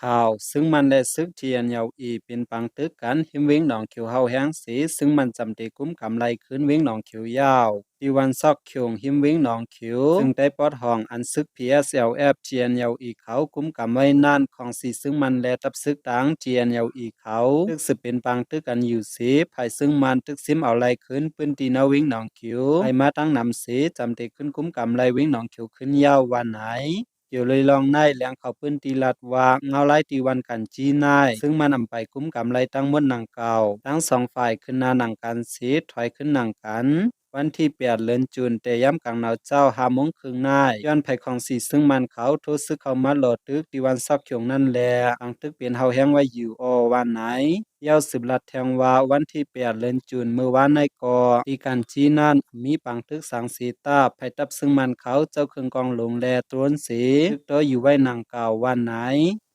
ข่าวซึ่งมันได้ซึกเทียนยาวอีเป็นปังตึกกันหิมเว้งหนองเขียวเฮาแห้งสีซึ่งมันจำเตกุ้มกำไรขึ้นเว้งหนองเขียวยาวที่วันซอกเขียงหิมเว้งหนองเขียวซึ่งได้ปอดห้องอันซึก PSLF เทียนยาวอีเขากุ้มกำไว้นั่นของสีซึ่งมันแลตับซึกตังเทียนยาวอีเขาตึกสืบเป็นปังตึกกันอยู่สีภายซึ่งมันตึกซิมเอาไรขึ้นปืนตีนาเว้งหนองเขียวไปมาตั้งนำสีจำเตขึ้นกุ้มกำไรเว้งหนองเขียวขึ้นยาววันไหน เกี่ยวเลยลองในแหลงเขาปื้นตีลัดว่าเงาไล่ตีวันกันจีนายซึ่งมันนำไปคุ้มกำไรตั้งมดหนังเก่าทั้งสองฝ่ายขึ้นหน้าหนังกันสีถอยขึ้นหนังกันวันที่8 เดือน จุนแต่ย้ำกลางหนาวเจ้า5 โมงครึ่งนายย้อนไผของสีซึ่งมันเขาโทษซึกเขามาโหลดตึกตีวันซอกเขียงนั่นแหละอังตึกเปลี่ยนเฮาแห้งไว้อยู่วันไหนเย้าสืบลัดแทงว่าวันที่8 เดือน จุนเมื่อวานในกอที่กันจีนั่นมีปังตึกสังสีตาไผตับซึ่งมันเขาเจ้าเครื่องกองหลงแลตรวนสีตึกตัวอยู่ไว้หนังเก่าวันไหน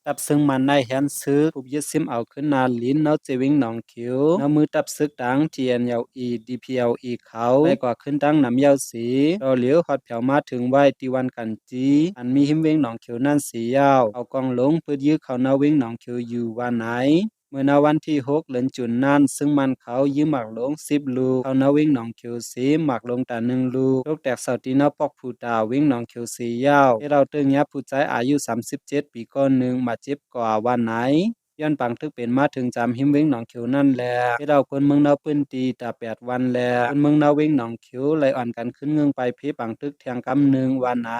ตับซึ่งมันได้แฮนซึกผูกยึดซิมเอาขึ้นนาลิ้นเนาเจวิงหนองคิวเนามือตับซึกดัง TNLE DPLE เขาไปกว่าขึ้นตั้งน้ำเย้าสีรอเหลียวฮอดแผวมาถึงไว้ตีวันกันจีอันมีหิมเวงหนองคิวนั่นสียาวเอากองหลงเพื่อยื้อเขานาเวงหนองคิวอยู่วันไหน เมื่อนาวันที่6 เดือน จุนนั่นซึ่งมันเขายืมหมากลง10 ลูกเขานาวิ่งหนองเขียวสีหมากลงแต่1 ลูกลูกแตกเสาตีนาปอกผู้ตาวิ่งหนองเขียวสียาวที่เราตึงยับผู้ใจอายุ37 ปีก้อนหนึ่งมาเจ็บกว่าวันไหนย้อนปังทึกเป็นมาถึงจำหิมเว้งหนองเขียวนั่นแหละที่เราคนเมืองนาปื้นตีแต่8 วันแล้วคนเมืองนาเว้งหนองเขียวเลยอ่อนกันขึ้นเงืองไปพีปังทึกแทงกำหนึ่งวันไหน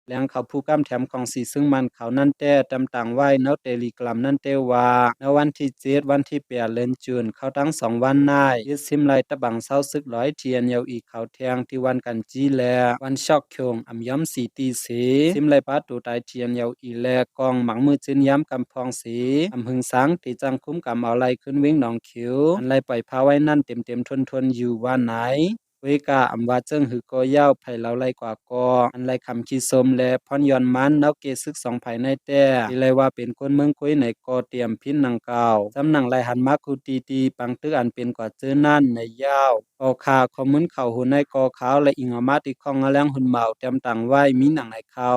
แลงเขาผู้กำแถมของสีซึ่งมันเขานั่นแต่ตำต่างไว้เนาเตลีกลัมนั่นเตว่าในวันที่7วันที่8 เดือน จุนเขาทั้ง2 วันนายยึดซิมไลตะบังเศร้าซึก100เทียนยาวอีกเขาแทงที่วันกันจีแลวันชอกคงอำย้ำสีตีสีซิมไลปาตูตายเทียนยาวอีแลกองหมังมือจินย้ำกำพองสีอำหึงสังตีจังคุ้มกำเอาไลขึ้นเว้งหนองคิวอันไลปล่อยพาไว้นั่นเต็มเต็มทนอยู่วันไหน เวกาอำว่าเจิ้งหือก็ยาวไผเหลาไลกว่าก็อันไลคำขี้สมและพรยอนมันนกเกซึก2ไผในแต่ที่ไลว่าเป็นคนเมืองคุยในก็เตรียมพินนังเก่าสำนังไลหันมาคูตีปังตึกอันเป็นกว่าเจอนั่นในยาวออกคาคอมมุนเข้าหูในกอขาวและอิงอมาติของแรงหุ่นเมาเตรียมตังไว้มีหนังในเขา